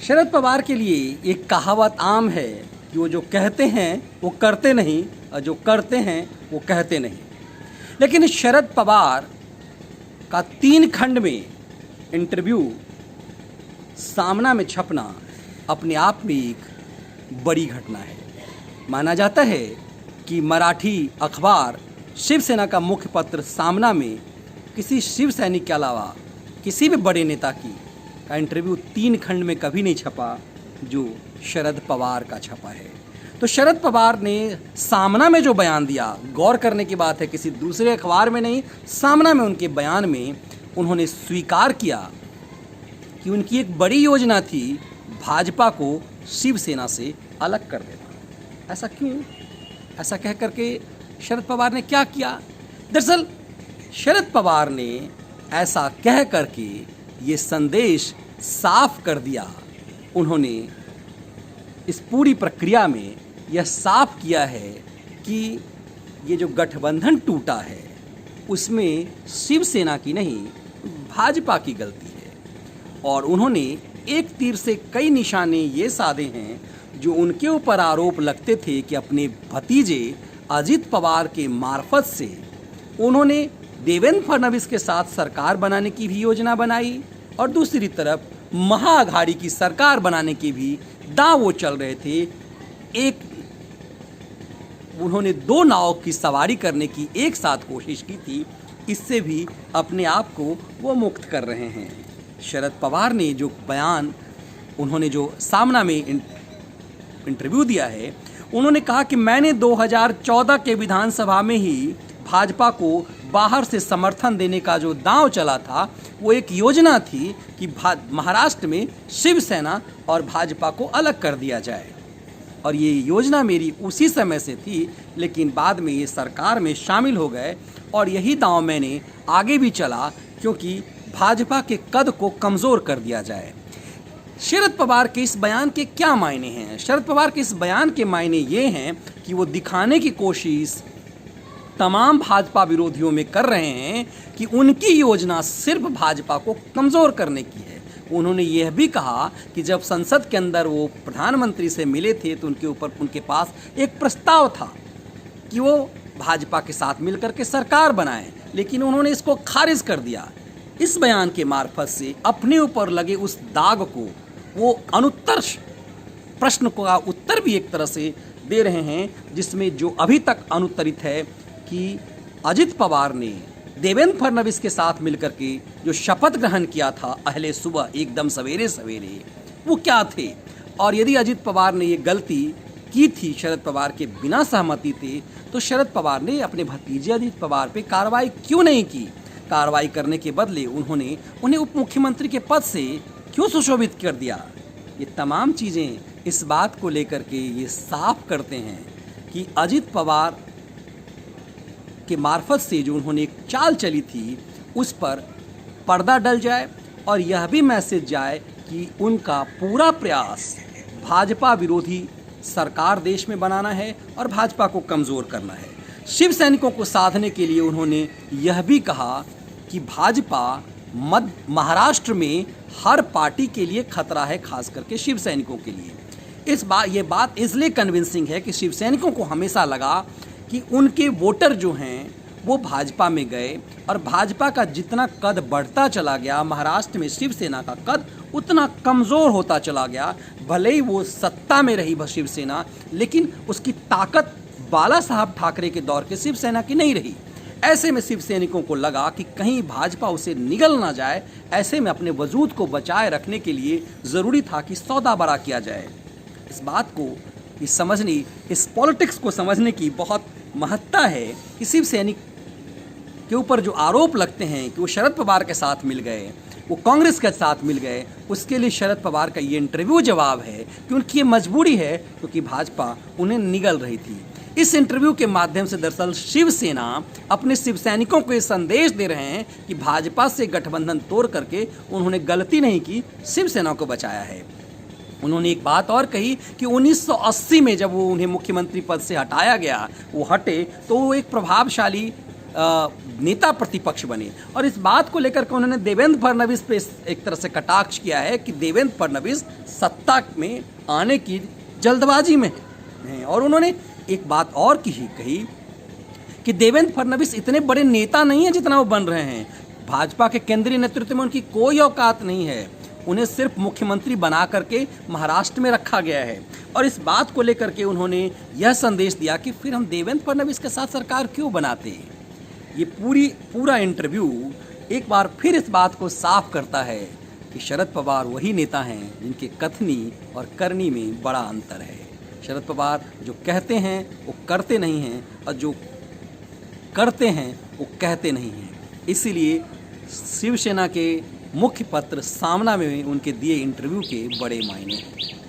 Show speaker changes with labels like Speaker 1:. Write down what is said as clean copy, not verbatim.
Speaker 1: शरद पवार के लिए एक कहावत आम है कि वो जो कहते हैं वो करते नहीं और जो करते हैं वो कहते नहीं। लेकिन शरद पवार का 3 खंड में इंटरव्यू सामना में छपना अपने आप में एक बड़ी घटना है। माना जाता है कि मराठी अखबार शिवसेना का मुख्य पत्र सामना में किसी शिव सैनिक के अलावा किसी भी बड़े नेता का इंटरव्यू 3 खंड में कभी नहीं छपा जो शरद पवार का छपा है। तो शरद पवार ने सामना में जो बयान दिया, गौर करने की बात है, किसी दूसरे अखबार में नहीं, सामना में उनके बयान में उन्होंने स्वीकार किया कि उनकी एक बड़ी योजना थी भाजपा को शिवसेना से अलग कर देना। ऐसा क्यों? ऐसा कह करके शरद पवार ने क्या किया? दरअसल शरद पवार ने ऐसा कह करके ये संदेश साफ कर दिया, उन्होंने इस पूरी प्रक्रिया में यह साफ किया है कि ये जो गठबंधन टूटा है उसमें शिवसेना की नहीं भाजपा की गलती है। और उन्होंने एक तीर से कई निशाने ये साधे हैं जो उनके ऊपर आरोप लगते थे कि अपने भतीजे अजित पवार के मार्फत से उन्होंने देवेंद्र फडणवीस के साथ सरकार बनाने की भी योजना बनाई और दूसरी तरफ महाअघाड़ी की सरकार बनाने के भी दांव वो चल रहे थे। एक उन्होंने 2 नाव की सवारी करने की एक साथ कोशिश की थी, इससे भी अपने आप को वो मुक्त कर रहे हैं। शरद पवार ने जो बयान उन्होंने जो सामना में इंटरव्यू दिया है, उन्होंने कहा कि मैंने 2014 के विधानसभा में ही भाजपा को बाहर से समर्थन देने का जो दांव चला था वो एक योजना थी कि महाराष्ट्र में शिवसेना और भाजपा को अलग कर दिया जाए। और ये योजना मेरी उसी समय से थी, लेकिन बाद में ये सरकार में शामिल हो गए और यही दांव मैंने आगे भी चला क्योंकि भाजपा के कद को कमज़ोर कर दिया जाए। शरद पवार के इस बयान के क्या मायने हैं? शरद पवार के इस बयान के मायने ये हैं कि वो दिखाने की कोशिश तमाम भाजपा विरोधियों में कर रहे हैं कि उनकी योजना सिर्फ भाजपा को कमज़ोर करने की है। उन्होंने यह भी कहा कि जब संसद के अंदर वो प्रधानमंत्री से मिले थे तो उनके पास एक प्रस्ताव था कि वो भाजपा के साथ मिलकर के सरकार बनाएं, लेकिन उन्होंने इसको खारिज कर दिया। इस बयान के मार्फत से अपने ऊपर लगे उस दाग को वो अनुत्तर प्रश्न का उत्तर भी एक तरह से दे रहे हैं, जिसमें जो अभी तक अनुत्तरित है कि अजित पवार ने देवेंद्र फडणवीस के साथ मिलकर के जो शपथ ग्रहण किया था अहले सुबह एकदम सवेरे सवेरे, वो क्या थे? और यदि अजित पवार ने ये गलती की थी शरद पवार के बिना सहमति थे, तो शरद पवार ने अपने भतीजे अजित पवार पे कार्रवाई क्यों नहीं की? कार्रवाई करने के बदले उन्होंने उन्हें उप मुख्यमंत्री के पद से क्यों सुशोभित कर दिया? ये तमाम चीज़ें इस बात को लेकर के ये साफ करते हैं कि अजित पवार के मार्फत से जो उन्होंने एक चाल चली थी उस पर पर्दा डल जाए और यह भी मैसेज जाए कि उनका पूरा प्रयास भाजपा विरोधी सरकार देश में बनाना है और भाजपा को कमज़ोर करना है। शिव सैनिकों को साधने के लिए उन्होंने यह भी कहा कि भाजपा महाराष्ट्र में हर पार्टी के लिए खतरा है, खास करके शिव सैनिकों के लिए। ये बात इसलिए कन्विंसिंग है कि शिव सैनिकों को हमेशा लगा कि उनके वोटर जो हैं वो भाजपा में गए और भाजपा का जितना कद बढ़ता चला गया, महाराष्ट्र में शिवसेना का कद उतना कमज़ोर होता चला गया। भले ही वो सत्ता में रही शिवसेना, लेकिन उसकी ताकत बाला साहब ठाकरे के दौर के शिवसेना की नहीं रही। ऐसे में शिव सैनिकों को लगा कि कहीं भाजपा उसे निगल ना जाए, ऐसे में अपने वजूद को बचाए रखने के लिए ज़रूरी था कि सौदा बड़ा किया जाए। इस बात को इस पॉलिटिक्स को समझने की बहुत महत्ता है कि शिव सैनिक के ऊपर जो आरोप लगते हैं कि वो शरद पवार के साथ मिल गए, वो कांग्रेस के साथ मिल गए, उसके लिए शरद पवार का ये इंटरव्यू जवाब है कि उनकी ये मजबूरी है क्योंकि भाजपा उन्हें निगल रही थी। इस इंटरव्यू के माध्यम से दरअसल शिवसेना अपने शिव सैनिकों को ये संदेश दे रहे हैं कि भाजपा से गठबंधन तोड़ करके उन्होंने गलती नहीं की, शिवसेना को बचाया है। उन्होंने एक बात और कही कि 1980 में जब वो उन्हें मुख्यमंत्री पद से हटाया गया, वो हटे तो वो एक प्रभावशाली नेता प्रतिपक्ष बने। और इस बात को लेकर के उन्होंने देवेंद्र फडणवीस पे एक तरह से कटाक्ष किया है कि देवेंद्र फडणवीस सत्ता में आने की जल्दबाजी में हैं। और उन्होंने एक बात और कही कि देवेंद्र फडणवीस इतने बड़े नेता नहीं हैं जितना वो बन रहे हैं। भाजपा के केंद्रीय नेतृत्व में उनकी कोई औकात नहीं है, उन्हें सिर्फ मुख्यमंत्री बना करके महाराष्ट्र में रखा गया है। और इस बात को लेकर के उन्होंने यह संदेश दिया कि फिर हम देवेंद्र फडणवीस के साथ सरकार क्यों बनाते हैं। ये पूरा इंटरव्यू एक बार फिर इस बात को साफ करता है कि शरद पवार वही नेता हैं जिनके कथनी और करनी में बड़ा अंतर है। शरद पवार जो कहते हैं वो करते नहीं हैं, और जो करते हैं वो कहते नहीं हैं। इसीलिए शिवसेना के मुख्य पत्र सामना में उनके दिए इंटरव्यू के बड़े मायने हैं।